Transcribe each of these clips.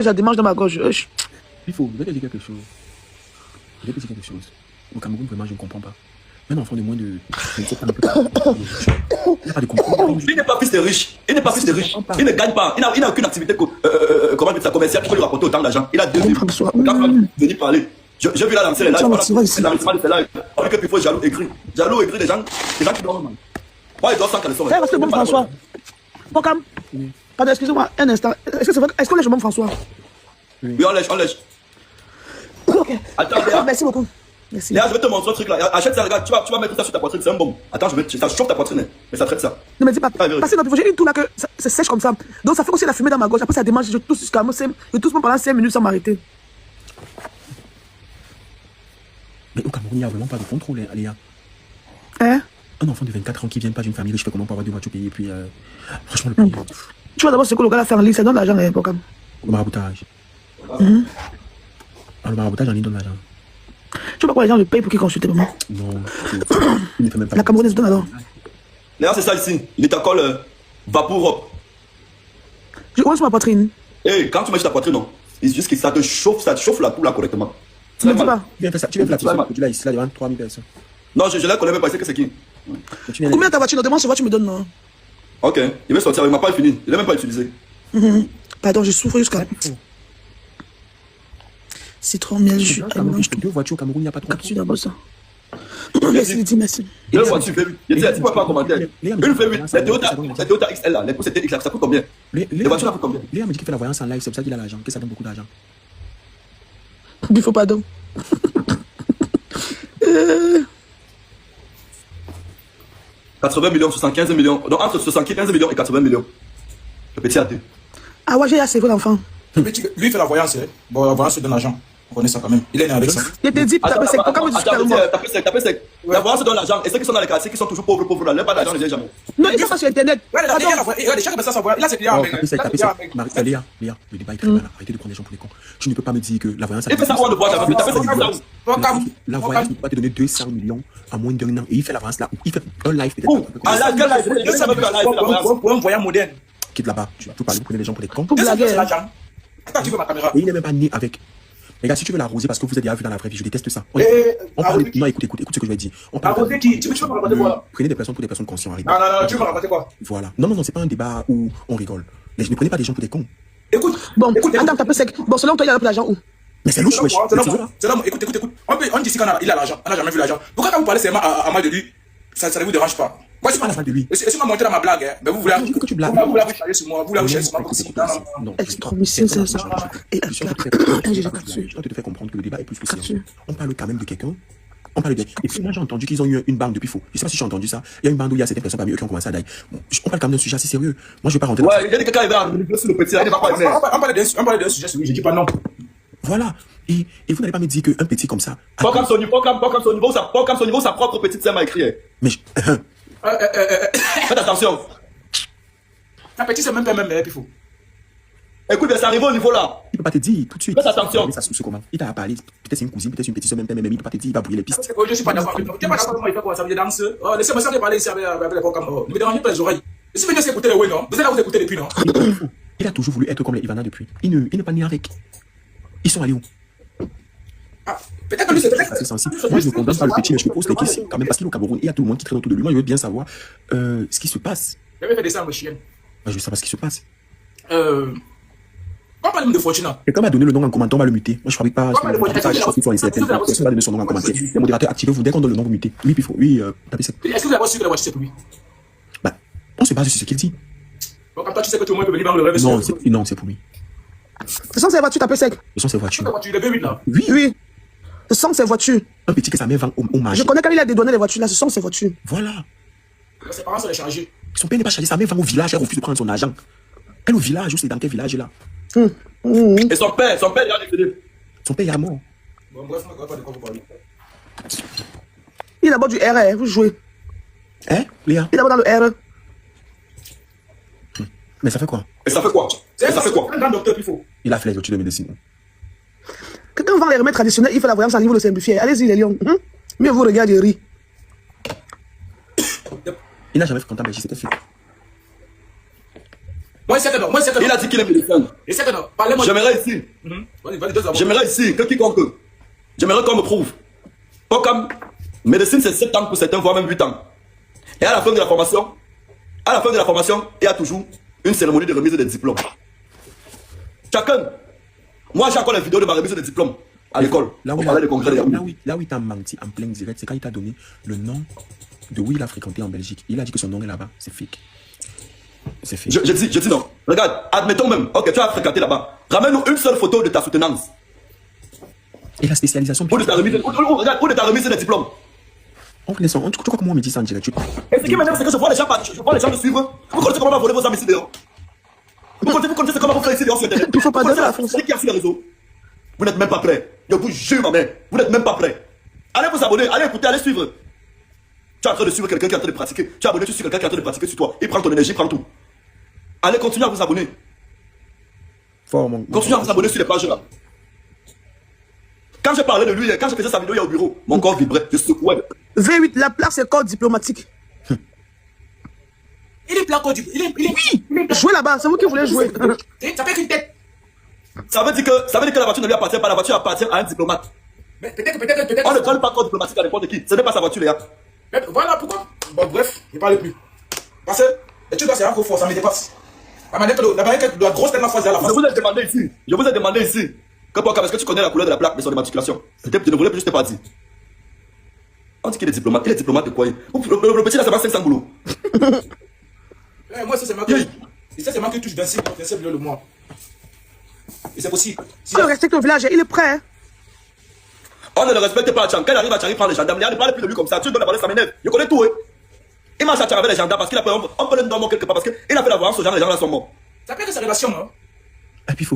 Ça démange dans ma gorge. Il faut, je vais te dire quelque chose. Je vais te dire quelque chose. Au Cameroun, vraiment, je ne comprends pas. Un enfant de moins de... Je ne sais pas, il n'y a pas de comprendre. Il n'est pas fils de riche. Il n'est pas fils de riche. Il ne gagne pas. Il n'a aucune activité comment dire ça, commerciale qui peut lui rapporter autant d'argent. Il a 2 livres. Quand il va venir parler, j'ai vu là dans ces lives, l'investissement de ces lives, avec qu'il faut jaloux écrit. Jaloux écrit des gens qui dorment. Moi, ils doivent sans caleçon. Reste bon François. Pocam. Pardon, excusez-moi, un instant. Est-ce qu'on lèche bon François? Oui, on lèche. Ok. Attends, Léa. Merci beaucoup. Merci. Léa, je vais te montrer un truc là. Achète ça, regarde, tu vas mettre ça sur ta poitrine, c'est un bon. Attends, ça chauffe ta poitrine, mais ça traite ça. Ne me dis pas. Parce que j'ai une toux là que c'est sèche comme ça. Donc ça fait aussi la fumée dans ma gorge. Après ça démange, je tousse jusqu'à moi. Je tousse pendant 5 minutes sans m'arrêter. Mais au Cameroun, il n'y a vraiment pas de contrôle, Léa. Hein? Un enfant de 24 ans qui vient pas d'une famille riche, fait comment pour avoir 2 voitures payées, puis franchement, le pays. Tu vois d'abord ce que le gars a fait en ligne, ça donne l'argent, Pocam. Le maraboutage. Le maraboutage, j'en ai donne l'argent. Tu vois pourquoi les gens le payent pour qu'ils consultent vraiment? Non, il ne fait même pas. La Camerounaise donne alors. Léa, c'est ça ici. Il t'accole Vapourop. Je commence ma poitrine. Et quand tu mets sur ta poitrine, non, c'est juste que ça te chauffe la toux là correctement. Tu me dis pas. Tu viens faire ça, tu viens faire la tu l'as ici, là, devant 3000 personnes. Non, je la connais même pas, c'est que c'est qui? Combien ta voiture? Demande ce voiture, tu me donnes, non? Ok, il va sortir, il m'a pas fini. Il n'a même pas utilisé. Pardon, je souffre jusqu'à... Citron, miel, jus. 2 voitures au Cameroun, il n'y a pas de Capture d'abord ça. Merci, dis merci. 2 voitures V8. Il dit, tu peux pas en commentaire. Une V8, la Toyota XL là, c'était XL, ça coûte combien? Les voitures, ça coûte combien? Léa me dit qu'il fait la voyance en live, c'est pour ça qu'il a l'argent, que ça donne beaucoup d'argent. Il faut pardon. 80 millions, 75 millions. Donc entre 75 millions et 80 millions. Le petit athée. Ah ouais, j'ai assez l'enfant. Lui, il fait la voyance. Bon, la voyance, c'est de l'argent. On connaît ça quand même. Il est né avec ça. Je te dis, tapez sec. Pourquoi me dis Tapez sec. La voyance donne l'argent. Et ceux qui sont dans les quartiers, qui sont toujours pauvres là, leur pas d'argent, ne viennent jamais. Non, ils sont pas sur Internet. Regardez, chaque personne s'envoie. Il a ses clients avec. Léa, le débat est très mal. Arrêtez de prendre les gens pour les cons. Tu ne peux pas me dire que la voyance... Il fait ça pour le boire, la voyance ne peut pas te donner 200 millions en moins d'un an. Et il fait la voyance là. Il fait un live peut-être. Pour un voyant moderne. Quitte là-bas. Tu peux parler, vous prenez les gens pour les cons. Pour blaguer. Attends, tu veux ma caméra? Et il n'est même pas né avec... Les gars, si tu veux l'arroser parce que vous êtes déjà vu dans la vraie vie, je déteste ça. On parle... Non, écoute ce que je vais dire. Arroser qui? Tu veux me raconter quoi? Prenez des personnes pour des personnes conscientes. Non, tu veux me raconter quoi? Voilà. Non, c'est pas un débat où on rigole. Mais je ne prenez pas des gens pour des cons. Écoute. Bon, attends, tapez sec. Bon, selon toi, il y a l'argent où? Mais c'est louche, wesh. Écoute. On dit ici qu'on a l'argent. On n'a jamais vu l'argent. Pourquoi quand vous parlez seulement à moi de lui, ça ne vous dérange pas? Moi, je suis pas la fan de lui. Et si on m'a monté dans ma blague, mais vous voulez que tu blagues. Vous voulez charger sur moi. Vous voulez charger sur moi. Non. Extromissile, c'est ça. Et je dois te faire comprendre que le débat est plus que sérieux. On parle quand même de quelqu'un. On parle de... Et puis moi j'ai entendu qu'ils ont eu une bande depuis faux. Je sais pas si j'ai entendu ça. Il y a une bande où il y a certaines personnes parmi eux qui ont commencé à die. On parle quand même d'un sujet assez sérieux. Moi je vais pas rentrer. Ouais, il y a des quelqu'un qui va sur le petit, il va pas aimer. On parle d'un sujet sérieux, je dis pas non. Voilà. Et vous n'allez pas me dire qu'un petit comme ça. Pas comme son niveau, sa propre petite sœur m'a écrit. Mais faites attention. Un petit c'est même pas même il faut. Écoute, ça arrive au niveau là. Il peut pas te dire tout de suite. Faites attention. Ça sous comment? Il t'a parlé. Peut-être c'est une cousine, peut-être c'est une petite soeur, même il peut pas te dire, il va brûler les pistes. Je suis pas d'accord. Tu n'es pas d'accord comment il fait quoi? Ça veut dire danse. Laissez-moi ça parler ici avec les programmes. Ne me dérangez pas les oreilles. Et si vous venez écouter les ouais, non? Vous êtes là, vous écoutez depuis, non? Il a toujours voulu être comme les Ivana depuis. Il n'est pas né avec. Ils sont allés où? Peut-être que lui c'est sensible. Moi je ne condamne pas le petit, mais je me pose des questions quand même parce qu'il est au Cameroun et il y a tout le monde qui traîne autour de lui. Moi je veux bien savoir ce qui se passe. J'avais fait des sangs, chien. Je veux savoir ce qui se passe. On parle de Fortuna. Quelqu'un m'a donné le nom en commentaire, on va le muter. Moi je fabrique pas. Je crois qu'il faut essayer. Personne va donner son nom en commentaire. Les modérateurs activez-vous dès qu'on donne le nom, vous mutez. Oui, puis il faut. Oui, tapez ça. Est-ce que vous avez su que la voiture c'est pour lui? Bah, on se base sur ce qu'il dit. Bon, comme toi tu sais que tout le monde peut venir dans le rêve. Non, c'est pour lui. Ce sont ces voitures, tapez sec. Ce sont ses voitures. Il est 2008 là. Oui. Ce sont ces voitures. Un petit que sa mère vend au marché. Je connais quand il a dédouané les voitures là, ce sont ces voitures. Voilà. Ses parents sont les chargés. Son père n'est pas chargé, sa mère vend au village, elle refuse de prendre son argent. Elle au village, où c'est dans quel village là? Et son père, il a décédé. Son père est mort. Bon, bref, on ne va pas de quoi vous parler. Il est d'abord du R, vous jouez. Hein, Léa? Il est d'abord dans le R. Mais ça fait quoi? Un grand docteur qu'il faut. Il a fait les études de médecine. Quand on vend les remèdes traditionnels, il fait la voyance à niveau de simplifier. Allez-y les lions. Mieux vous regardez et riz. Il n'a jamais fait content, mais c'était fait. Moi, c'est que non. Moi, c'est que non. Il a dit qu'il est médecin. Et c'est que non. Parlez-moi. J'aimerais ici. J'aimerais ici que quiconque. J'aimerais qu'on me prouve. Comme médecine, c'est 7 ans pour certains, voire même 8 ans. Et à la fin de la formation, il y a toujours une cérémonie de remise des diplômes. Chacun. Moi, j'ai encore les vidéos de ma remise des diplômes à l'école. Là où il t'a menti en plein direct, c'est quand il t'a donné le nom de où il a fréquenté en Belgique. Il a dit que son nom est là-bas. C'est fake. C'est fake. Je dis non. Regarde, admettons même, ok, tu as fréquenté là-bas. Ramène-nous une seule photo de ta soutenance. Et la spécialisation. Ou de ta remise des diplômes. Tu crois comment on me dit ça en direct? Et ce qui m'énerve, c'est que je vois les gens me suivre. Vous connaissez comment on va voler vos amis ici dehors? Vous connaissez comment vous faites ici dehors sur Internet? Il faut pas donner la France. C'est qui a sur les réseaux? Vous n'êtes même pas prêts. Je vous jure, ma mère. Vous n'êtes même pas prêts. Allez vous abonner, allez écouter, allez suivre. Tu es en train de suivre quelqu'un qui est en train de pratiquer. Tu es abonné, tu suis quelqu'un qui est en train de pratiquer sur toi. Il prend ton énergie, il prend tout. Allez, continuez à vous abonner. Continuez à vous abonner sur les pages là. Quand je parlais de lui, quand je faisais sa vidéo hier au bureau, mon corps vibrait, je secouais. V8, la place, c'est corps diplomatique. Il est plat code. Il est Jouez là-bas, c'est vous qui voulez jouer. Ça fait qu'une tête. Ça veut dire que la voiture ne lui appartient pas, la voiture appartient à un diplomate. Mais peut-être. On ne donne pas corps diplomatique à n'importe qui. Ce n'est pas sa voiture, les gars. Voilà pourquoi. Bon, bref, je ne parle plus. Parce que l'étude là, c'est un peu fort, ça me dépasse. La manière que la grosse tête m'a choisi à la face. Je vous ai demandé ici. Que pourquoi, parce que tu connais la couleur de la plaque de son immatriculation. Peut-être que tu ne voulais plus, je t'ai pas dit. On dit qu'il est diplomate. Il est diplomate de quoi? Le petit là, c'est pas 500 boulots. Moi, ça, c'est marqué. C'est marqué touche 26 le mois. Et c'est possible. Si on respecte le village, il est prêt. Hein? On ne le respecte pas à Tchang. Quand il arrive à Tchang, il prend les gendarmes. Il ne parle plus de lui comme ça. Tu dois le parler, ça m'énerve. Je connais tout. Hein. Il marche à Tchang avec les gendarmes parce qu'il a peur. On peut le nommer quelque part parce qu'il a fait la violence aux gens, les gens là sont morts. Ça fait que c'est relation, hein. Et puis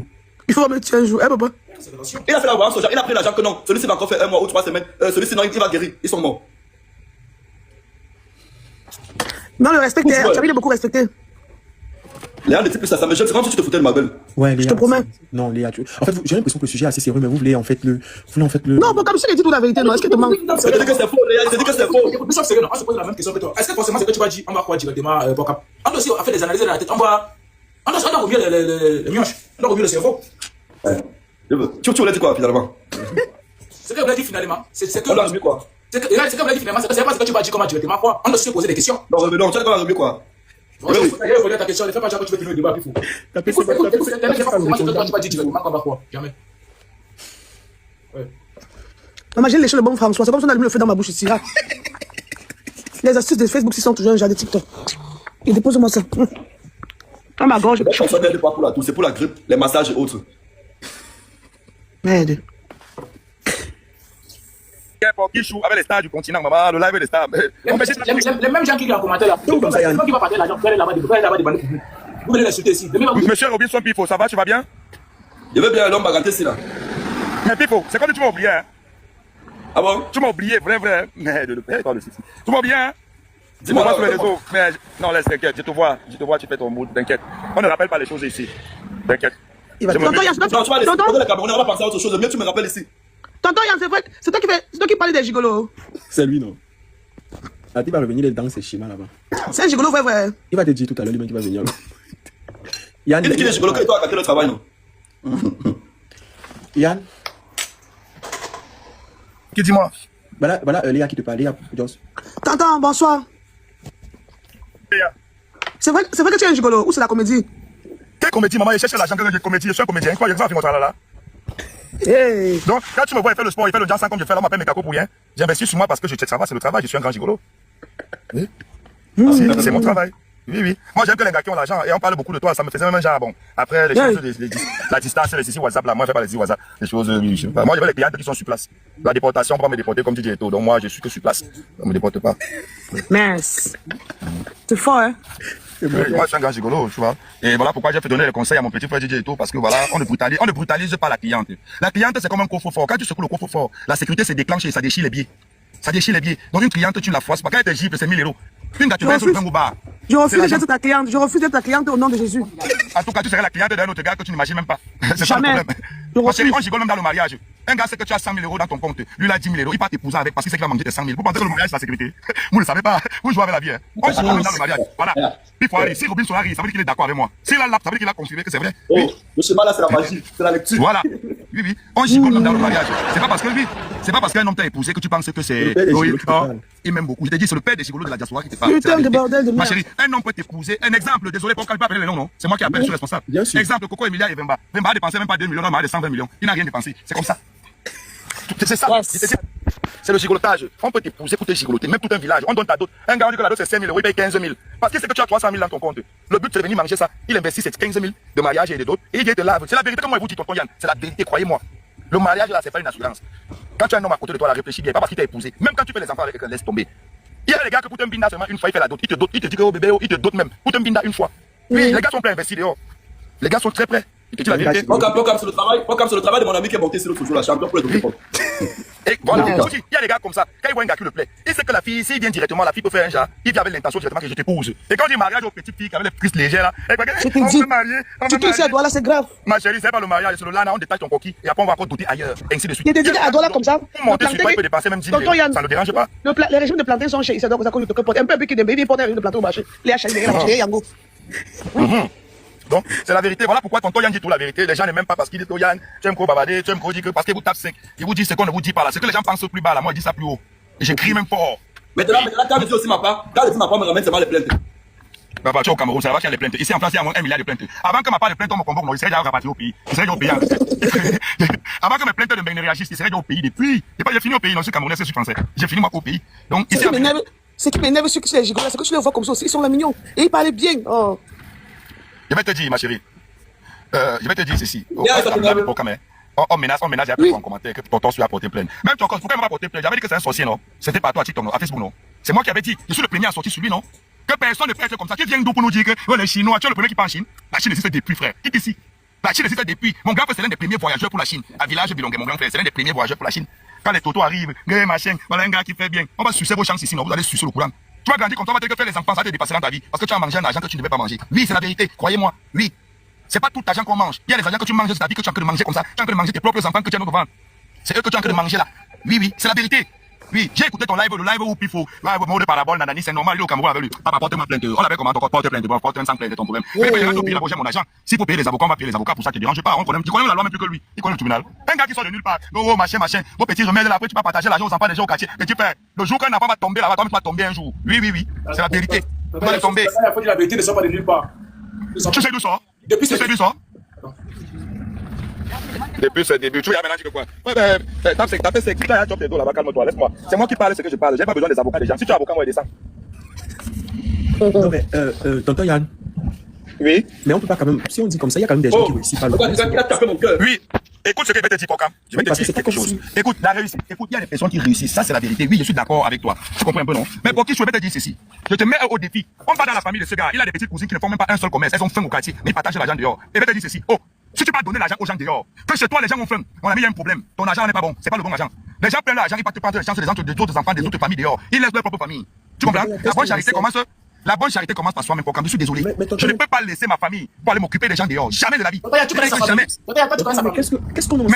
il faut me tuer un jour, hein, papa? Il a fait la violence aux gens. Il a pris l'argent que non. Celui-ci va encore faire 1 mois ou 3 semaines. Celui-ci, non, il va guérir. Ils sont morts. Non, le respect, il est beaucoup respecté. Léa, ne dis plus ça, ça me gêne. C'est comme si tu te foutais de ma gueule. Ouais, Léa, je te promets. Non, Léa, en fait, j'ai l'impression que le sujet est assez sérieux, mais vous voulez en fait le. Non, bon, comme si il dit toute la vérité, non, est-ce que tu mens? Je te dis que c'est faux, Léa, je te dis que c'est faux. Mais ça, c'est non, on se pose la même question que toi. Est-ce que forcément, c'est que tu vas dire, on va quoi directement, Bocap? On doit aussi faire des analyses dans la tête. On doit remuer les mioches. On doit remuer le cerveau. Tu voulais dire quoi, finalement? Ce que vous avez dit finalement, c'est que. On doit remuer quoi? C'est que vous avez dit finalement, c'est pas ce que tu vas dire comment directement, quoi. On doit aussi poser des questions. Non, tu as pas remuer quoi? Je vais revenir à ta question, ne fais pas genre que tu veux finir le débat, il faut. Écoute, tu vas dire directement comment quoi. Jamais. Maman, j'ai léché le bon François, c'est comme si on a allumé le feu dans ma bouche ici. Là. Les astuces de Facebook, ils sont toujours un genre de TikTok. Et dépose-moi ça. Dans ma gorge. Ça n'aide pas pour la toux, c'est pour la grippe, les massages et autres. Merde. Pour qui joue avec les stars du continent, maman, le live des stars. Les mêmes gens qui ont commenté là. Qui va parler l'argent, vous allez là-bas demander pour vous. Vous venez l'insulter ici. Monsieur Robinson Pifo, ça va, tu vas bien? Je vais bien, l'homme bagatelle ici là. Mais Pifo, c'est comme si tu m'as oublié, hein? Ah bon? Tu m'as oublié, vrai. Mais de le père, tu m'as oublié, hein? Dis-moi sur les réseaux. Mais non, laisse, t'inquiète, je te vois, tu fais ton mood, t'inquiète. On ne rappelle pas les choses ici. T'inquiète. Tonton, on va penser à autre chose, mieux tu me rappelles ici. Tonton Yann, c'est vrai, c'est toi qui parlais des gigolos. C'est lui, non? Ah, tu vas revenir dans ces schémas là-bas. C'est un gigolo vrai. Il va te dire tout à l'heure, lui-même qui va venir. Yann, il dit qu'il est gigolo, qu'il doit attaquer le travail, non? Yann? Qui dis-moi? Voilà Léa qui te parle, Léa, Joss. Tonton, bonsoir. C'est vrai que tu es un gigolo, ou c'est la comédie? Quelle comédie, maman? Je cherche l'argent que j'ai comédie, je suis un comédien. Quoi, je vais faire mon travail là? Hey. Donc, quand tu me vois, il fait le sport, il fait le dansant comme je fais là, on m'appelle mes cacos pour rien. J'investis sur moi parce que je sais que ça va, c'est le travail, je suis un grand gigolo. Oui. C'est mon travail. Oui. Moi, j'aime que les gars qui ont l'argent et on parle beaucoup de toi, ça me faisait même un genre, bon. Après, les choses, la distance, les ici WhatsApp là, moi, je fais pas les ici WhatsApp. Les choses, je sais pas. Moi, je veux les clients qui sont sur place. La déportation, on va me déporter comme tu dis et tout. Donc, moi, je suis que sur place. On me déporte pas. Mince. C'est fort, hein? Oui, moi, je suis un grand gigolo, tu vois. Et voilà pourquoi j'ai fait donner les conseils à mon petit frère DJ et tout, parce que voilà, on ne brutalise pas la cliente. La cliente, c'est comme un coffre-fort. Quand tu secoues le coffre-fort, la sécurité se déclenche et ça déchire les billets. Ça déchire les billets. Donc, une cliente, tu ne la forces pas. Quand elle te gifle, c'est 1000 €. Une gars, tu vas sur le bar. Je refuse d'être ta cliente. Je refuse d'être ta cliente au nom de Jésus. En tout cas, tu serais la cliente d'un autre gars que tu n'imagines même pas. C'est ça le Jamais. problème. Ma chérie, on gigole même dans le mariage. Un gars sait que tu as 100 000 euros dans ton compte. Lui, il a 10 000 euros. Il part t'épouser avec parce qu'il sait qu'il va manger tes 100 000. Vous pensez que le mariage, c'est la sécurité? Vous ne le savez pas. Vous jouez avec la vie. Hein. On gigole même dans le mariage. Voilà. Il faut aller. Si Robin Solari, ça veut dire qu'il est d'accord avec moi. S'il a l'app, ça veut dire qu'il a confirmé que c'est vrai. Oh, Oui. le schéma là, c'est la magie. C'est la lecture. Voilà. Oui, oui. On gigole même dans le mariage. C'est pas parce que lui, c'est pas parce qu'un homme t'a épousé que tu penses que c'est. Oui, il m'aime beaucoup. Je t'ai dit, c'est le père des gigolos de la diaspora qui te parle. Putain de bordel de Ma merde. chérie, un homme peut t'épouser. Un exemple, désolé, pour ne pas appeler les noms, non. C'est moi qui appelle, je suis responsable. Bien sûr. Exemple, Coco Emilia et Vemba. Vemba a dépensé même pas 2 millions, non, il a 120 millions. Il n'a rien dépensé. C'est comme ça. C'est ça. C'est le gigolotage. On peut t'épouser pour te gigoloter. Même tout un village. On donne ta dot. Un gars, on dit que la dot c'est 5 000 euros, il paye 15 000. Parce que c'est que tu as 300 000 dans ton compte. Le but c'est de venir manger ça. Il investit ces 15 000 de mariage et de dot. Et il vient te lave. C'est la vérité, comme moi, vous dites, tonton Yann. C'est la vérité, croyez-moi. Le mariage là, c'est pas une assurance. Quand tu as un homme à côté de toi, la réfléchis bien. Pas parce qu'il t'a épousé. Même quand tu fais les enfants avec quelqu'un, laisse tomber. Il y a les gars que pour un binda seulement une fois, il fait la dot. Il te dote. Il te dit que oh bébé, il te dote même. Pour un binda une fois. Oui, les gars sont prêts à investir dehors. Les gars sont très prêts. Il te dit la vérité. On comme sur le travail de mon ami qui est monté sur le toujours la champion pour les autres. Et voilà, il y a des gars comme ça, quand ils voient un gars qui le plaît, il sait que la fille, s'il vient directement, la fille peut faire un genre, il vient avec l'intention directement que je t'épouse. Et quand on dit mariage aux petites filles qui avaient les prises légères là, Je te dis, tu touches à Douala, c'est grave. Ma chérie, c'est pas le mariage, c'est le lana, on détache ton coquille et après on va encore douter ailleurs, ainsi de suite. Il te dit à Douala comme ça. Pour monter sur toi, il peut dépasser même 10 000 euros, ça ne le dérange pas. Les régimes de plantain sont chez Isadore, ça porte un peu piqué de bébé, il porte un régime de plantain au marché. Les achats, les marchés, Yango. Donc, c'est la vérité. Voilà pourquoi tonton Yann dit tout la vérité. Les gens n'aiment même pas parce qu'il dit Tonton Yann, tu aimes trop babader, tu aimes trop dire que parce qu'il vous tape sec. Il vous dit ce qu'on ne vous dit pas là. C'est que les gens pensent plus bas là. Moi, je dis ça plus haut. Et j'écris même fort. Maintenant, quand je dis aussi ma part, me ramène seulement les plaintes. Papa, tu es au Cameroun, c'est là-bas qu'il y a les plaintes. Ici en France, il y a moins 1 milliard de plaintes. Avant que ma part de plaintes, on me convoque, il serait déjà rapatrié au pays. Il serait déjà au pays. Avant que mes plaintes de me réagissent, il serait déjà au pays depuis. Et pas j'ai fini au pays, non, je suis Camerounais, je suis français. J'ai fini moi au pays. Donc, ici. Ce qui m'énerve sur les gigolos, c'est que tu les vois comme ça aussi. Ils sont là mignons. Et ils parlaient bien. Oh. Je vais te dire, ma chérie. Je vais te dire ceci. On menace, il y a plus en commentaire que tonton a porté plainte. Même ton corps, pourquoi il m'a porté plainte? J'avais dit que c'est un sorcier, non? C'était pas toi à TikTok, non? À Facebook, non? C'est moi qui avais dit. Je suis le premier à sortir sur lui, non? Que personne ne peut être comme ça. Qui vient d'où pour nous dire que les Chinois, tu es le premier qui part en Chine? La Chine existe depuis, frère. Qui ici? La Chine existe depuis. Mon grand frère, c'est l'un des premiers voyageurs pour la Chine. À Village Bilongue, mon grand frère, c'est l'un des premiers voyageurs pour la Chine. Quand les totos arrivent, machin, voilà un gars qui fait bien. On va sucer vos chances ici, non? Vous allez sucer le courant. Tu vas grandir comme ça, on va te faire les enfants, ça va te dépasser dans ta vie. Parce que tu as mangé un argent que tu ne devais pas manger. Oui, c'est la vérité. Croyez-moi. Oui. C'est pas tout l'argent qu'on mange. Il y a les argents que tu manges de ta vie que tu as que de manger comme ça. Tu as que de manger tes propres enfants que tu as dans ventre. C'est eux que tu as que de manger là. Oui, oui, c'est la vérité. Oui, j'ai écouté ton live, le live où Pifo, mot de parabole, nanani, c'est normal, il est au Cameroun avec lui. Papa, porte-moi plainte. On avait comment encore porter plainte, porte un sans plainte, ton problème. Mais il va payer la prochaine mon argent. Si pour payer les avocats, on va payer les avocats, pour ça, tu ne déranges pas. Tu connais la loi même plus que lui. Il connaît le tribunal. Un gars qui sort de nulle part. Oh, machin. Vos petits remèdes là, après, tu vas partager l'argent aux enfants des gens au quartier. Petit père, le jour qu'un enfant va tomber là-bas, toi, tu vas tomber un jour. Oui. C'est la vérité. Tu vas tomber. Il faut dire la vérité, ne sort pas de nulle part. Tu sais d'où ça? Depuis tu sais d'où ça? Depuis ce début, tu vas maintenant dire quoi? T'as fait c'est qui là, tes dos là-bas, calme-toi, laisse-moi. C'est moi qui parle ce que je parle. J'ai pas besoin des avocats des gens. Si tu es avocat, moi, descends. Non, mais, tonton Yann. Oui. Mais on peut pas quand même. Si on dit comme ça, il y a quand même des gens qui réussissent pas le Pourquoi tu as tapé mon cœur? Oui. Écoute ce que je vais te dire, Pokam. Je vais te dire quelque chose. Écoute, la réussite. Écoute, il y a des personnes qui réussissent. Ça, c'est la vérité. Oui, je suis d'accord avec toi. Tu comprends un peu, non? Mais pour qui je vais te dire ceci? Je te mets au défi. On va dans la famille de ce gars. Il a des petites cousines qui ne font même pas un seul commerce. Elles ont faim au quartier. Mais ils partagent l'argent dehors. Et je vais te dire ceci. Oh, si tu vas donner l'argent aux gens dehors, que chez toi, les gens ont faim. Mon ami, il y a un problème. Ton argent n'est pas bon. C'est pas le bon argent. Les gens prennent l'argent, ils partent prendre les chances des autres enfants, des autres familles dehors. Ils laissent leur propre famille. Tu comprends? La bonne charité commence. La bonne charité commence par soi-même. Je suis désolé. Je ne peux pas laisser ma famille pour aller m'occuper des gens dehors. Jamais de la vie. Jamais. Qu'est-ce qu'on